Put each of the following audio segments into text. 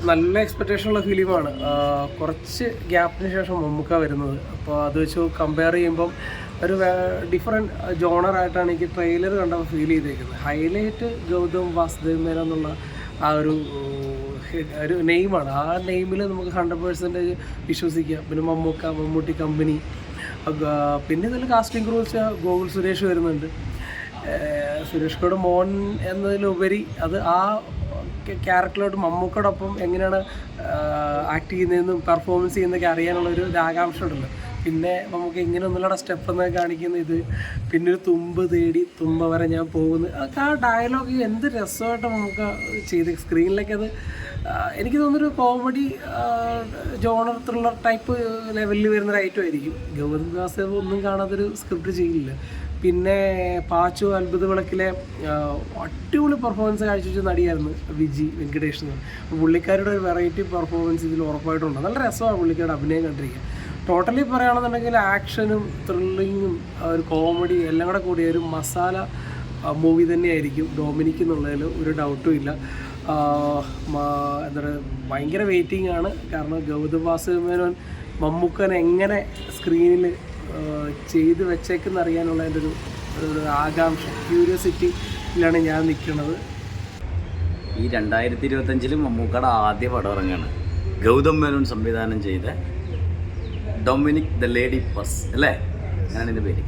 നല്ല എക്സ്പെക്റ്റേഷനുള്ള ഫിലിമാണ്. കുറച്ച് ഗ്യാപ്പിന് ശേഷം മമ്മൂക്ക വരുന്നത്. അപ്പോൾ അത് വെച്ച് കമ്പയർ ചെയ്യുമ്പം ഒരു ഡിഫറെൻറ്റ് ജോണറായിട്ടാണ് എനിക്ക് ട്രെയിലർ കണ്ടപ്പോൾ ഫീൽ ചെയ്തേക്കുന്നത്. ഹൈലൈറ്റ് ഗൗതം വാസുദേവ് മേനോൻ എന്നുള്ള ആ ഒരു നെയിമാണ്. ആ നെയിമിൽ നമുക്ക് 100% വിശ്വസിക്കാം. പിന്നെ മമ്മൂട്ടി കമ്പനി, പിന്നെ ഇതിൽ കാസ്റ്റിംഗ് ക്രൂ വെച്ചാൽ ഗോകുൽ സുരേഷ് വരുന്നുണ്ട്. സുരേഷ് ഗോഡ് മോൻ എന്നതിലുപരി അത് ആ ക്യാരക്ടറിലോട്ട് മമ്മൂക്കോടൊപ്പം എങ്ങനെയാണ് ആക്ട് ചെയ്യുന്നതെന്നും പെർഫോമൻസ് ചെയ്യുന്നതൊക്കെ അറിയാനുള്ളൊരു ആകാംക്ഷ ഉണ്ടല്ലോ. പിന്നെ നമുക്ക് ഇങ്ങനെ ഒന്നുകൂടെ സ്റ്റെപ്പ് എന്നൊക്കെ കാണിക്കുന്ന ഇത്, പിന്നെ ഒരു തുമ്പ് തേടി തുമ്പ വരെ ഞാൻ പോകുന്നു, ആ ഡയലോഗ് എന്ത് രസമായിട്ട് നമുക്ക് ചെയ്ത് സ്ക്രീനിലേക്ക് അത് എനിക്ക് തോന്നുന്നൊരു കോമഡി ജോണർ ത്രില്ലർ ടൈപ്പ് ലെവലിൽ വരുന്നൊരു ഐറ്റം ആയിരിക്കും. ഗൗതം വാസുദേവ് ഒന്നും കാണാത്തൊരു സ്ക്രിപ്റ്റ് ചെയ്യില്ല. പിന്നെ പാച്ചു അത്ഭുത വിളക്കിലെ അടിപൊളി പെർഫോമൻസ് കാഴ്ചവെച്ച നടിയായിരുന്നു വിജി വെങ്കടേഷ് എന്ന്. അപ്പോൾ പുള്ളിക്കാരുടെ ഒരു വെറൈറ്റി പെർഫോമൻസ് ഇതിൽ ഉറപ്പായിട്ടുണ്ട്. നല്ല രസമാണ് പുള്ളിക്കാരുടെ അഭിനയം കണ്ടിരിക്കുക. ടോട്ടലി പറയുകയാണെന്നുണ്ടെങ്കിൽ ആക്ഷനും ത്രില്ലിങ്ങും ഒരു കോമഡി എല്ലാം കൂടെ കൂടിയ ഒരു മസാല മൂവി തന്നെയായിരിക്കും ഡൊമിനിക് എന്നുള്ളതിൽ ഒരു ഡൗട്ടും ഇല്ല. എന്താ പറയുക, ഭയങ്കര വെയിറ്റിംഗ് ആണ്. കാരണം ഗൗതം വാസുദേവ് മേനോൻ മമ്മൂക്കനെ എങ്ങനെ സ്ക്രീനിൽ ചെയ്ത് വെച്ചേക്കെന്ന് അറിയാനുള്ളതിൻ്റെ ഒരു ആകാംക്ഷ, ക്യൂരിയോസിറ്റിയിലാണ് ഞാൻ നിൽക്കുന്നത്. ഈ 2025 മമ്മൂക്കയുടെ ആദ്യ പടം ഇറങ്ങുകയാണ്. ഗൗതം മേനോൻ സംവിധാനം ചെയ്ത ഡൊമിനിക് ദ ലേഡി പർസ് അല്ലേ, അങ്ങനെയാണ് ഇതിൻ്റെ പേര്.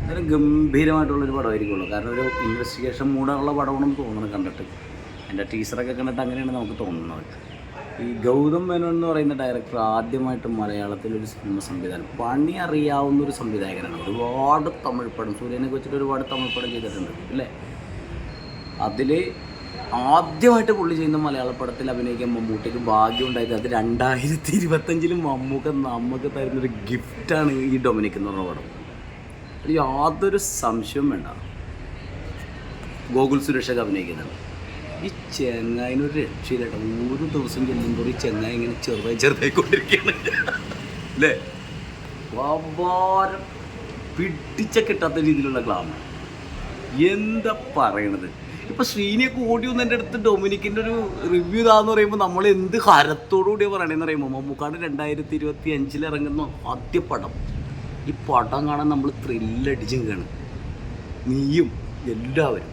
അതൊരു ഗംഭീരമായിട്ടുള്ളൊരു പടമായിരിക്കുള്ളൂ. കാരണം ഒരു ഇൻവെസ്റ്റിഗേഷൻ മൂടുള്ള പടമാണെന്ന് തോന്നുന്നത് കണ്ടിട്ട്. എൻ്റെ ടീച്ചറൊക്കെ കണ്ടിട്ട് അങ്ങനെയാണ് നമുക്ക് തോന്നുന്നത്. ഈ ഗൗതം മേനോൻ എന്ന് പറയുന്ന ഡയറക്ടർ ആദ്യമായിട്ട് മലയാളത്തിലൊരു സിനിമ സംവിധാനം, പണി അറിയാവുന്നൊരു സംവിധായകനാണ്. ഒരുപാട് തമിഴ് പടം, സൂര്യനൊക്കെ വെച്ചിട്ട് ഒരുപാട് തമിഴ് പടം ചെയ്തിട്ടുണ്ട് അല്ലേ. അതിൽ ആദ്യമായിട്ട് പുള്ളി ചെയ്യുന്ന മലയാള പടത്തിൽ അഭിനയിക്കാൻ മമ്മൂട്ടിക്ക് ഭാഗ്യം ഉണ്ടായത് അത് 2025 മമ്മൂക്ക നമുക്ക് തരുന്നൊരു ഗിഫ്റ്റാണ് ഈ ഡൊമിനിക് എന്ന് പറഞ്ഞ പടം. യാതൊരു സംശയവും വേണ്ട, ഗോകുൽ സുരേഷൊക്കെ അഭിനയിക്കുന്നുണ്ട്. ഈ ചെങ്ങായിനൊരു രക്ഷയില്ലട്ടോ. ഓരോ ദിവസം ചെല്ലുമ്പോൾ ഈ ചെങ്ങായി ഇങ്ങനെ ചെറുതായിക്കൊണ്ടിരിക്കുകയാണ് അല്ലേ. വവാരം പിടിച്ച കിട്ടാത്ത രീതിയിലുള്ള ഗ്ലാമർ, എന്താ പറയണത്. ഇപ്പം ശ്രീനിയൊക്കെ ഓടി വന്ന് എൻ്റെ അടുത്ത് ഡൊമിനിക്കിൻ്റെ ഒരു റിവ്യൂ ഇതാന്ന് പറയുമ്പോൾ നമ്മൾ എന്ത് ഹരത്തോടു കൂടിയാണ് പറയണതെന്ന് പറയുമ്പോൾ, മമ്മൂക്കാട് 2025 ഇറങ്ങുന്ന ആദ്യ പടം. ഈ പടം കാണാൻ നമ്മൾ ത്രില്ലടിച്ച് നിൽക്കുകയാണ്, നീയും എല്ലാവരും.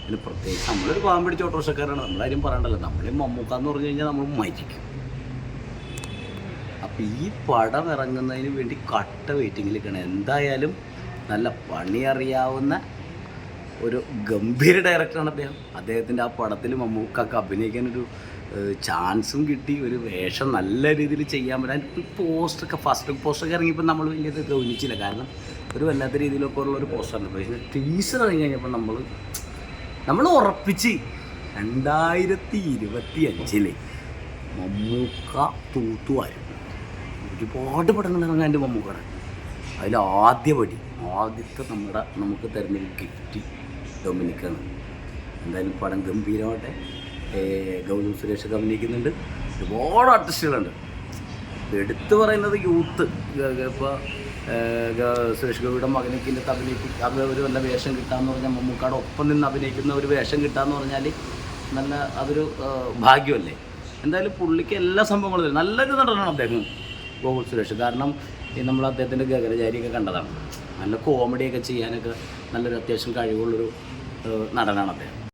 പിന്നെ പ്രത്യേകിച്ച് നമ്മളൊരു പാവം പിടിച്ച ഓട്ടോറിക്ഷക്കാരാണ്, നമ്മളാരും പറയണ്ടല്ലോ. നമ്മളീ മമ്മൂക്കാന്ന് പറഞ്ഞു കഴിഞ്ഞാൽ നമ്മൾ മരിക്കും. അപ്പം ഈ പടം ഇറങ്ങുന്നതിന് വേണ്ടി കട്ട വെയിറ്റിങ്ങിൽ നിൽക്കണം. എന്തായാലും നല്ല പണി അറിയാവുന്ന ഒരു ഗംഭീര ഡയറക്ടറാണ് അദ്ദേഹം. അദ്ദേഹത്തിൻ്റെ ആ പടത്തിൽ മമ്മൂക്കൊക്കെ അഭിനയിക്കാനൊരു ചാൻസും കിട്ടി, ഒരു വേഷം നല്ല രീതിയിൽ ചെയ്യാൻ പറ്റാൻ. പോസ്റ്ററൊക്കെ ഫസ്റ്റ് പോസ്റ്ററൊക്കെ ഇറങ്ങിയപ്പോൾ നമ്മൾ വലിയ ഗൗനിച്ചില്ല, കാരണം ഒരു വല്ലാത്ത രീതിയിലൊക്കെ ഉള്ളൊരു പോസ്റ്ററാണ്. പക്ഷേ ടീസർ ഇറങ്ങി കഴിഞ്ഞപ്പോൾ നമ്മൾ ഉറപ്പിച്ച് 2025 മമ്മൂക്ക തൂത്തുവാരും. ഒരുപാട് പടങ്ങൾ ഇറങ്ങാൻ മമ്മൂക്കയുടെ. അതിൽ ആദ്യത്തെ നമുക്ക് തരുന്നൊരു ഗിഫ്റ്റ് ഡൊമിനിക്കാണ്. എന്തായാലും പടം ഗംഭീരമായിട്ട്. ഗൗതം സുരേഷൊക്കെ അഭിനയിക്കുന്നുണ്ട്, ഒരുപാട് ആർട്ടിസ്റ്റുകളുണ്ട്. എടുത്തു പറയുന്നത് യൂത്ത്. ഇപ്പോൾ സുരേഷ് ഗോപിയുടെ മകനൊക്കെ ഇതിൻ്റെ അത് ഒരു നല്ല വേഷം കിട്ടാമെന്ന് പറഞ്ഞാൽ, മമ്മൂക്കാടെ ഒപ്പം നിന്ന് അഭിനയിക്കുന്ന ഒരു വേഷം കിട്ടാമെന്ന് പറഞ്ഞാൽ നല്ല അതൊരു ഭാഗ്യമല്ലേ. എന്തായാലും പുള്ളിക്ക് എല്ലാ സംഭവങ്ങളും തരും. നല്ലൊരു നടനാണ് അദ്ദേഹം ഗോകുൽ സുരേഷ്. കാരണം നമ്മൾ അദ്ദേഹത്തിൻ്റെ ഗഗനചാരിയൊക്കെ കണ്ടതാണ്. നല്ല കോമഡിയൊക്കെ ചെയ്യാനൊക്കെ നല്ലൊരു അത്യാവശ്യം കഴിവുള്ളൊരു നടനാണ് അദ്ദേഹം.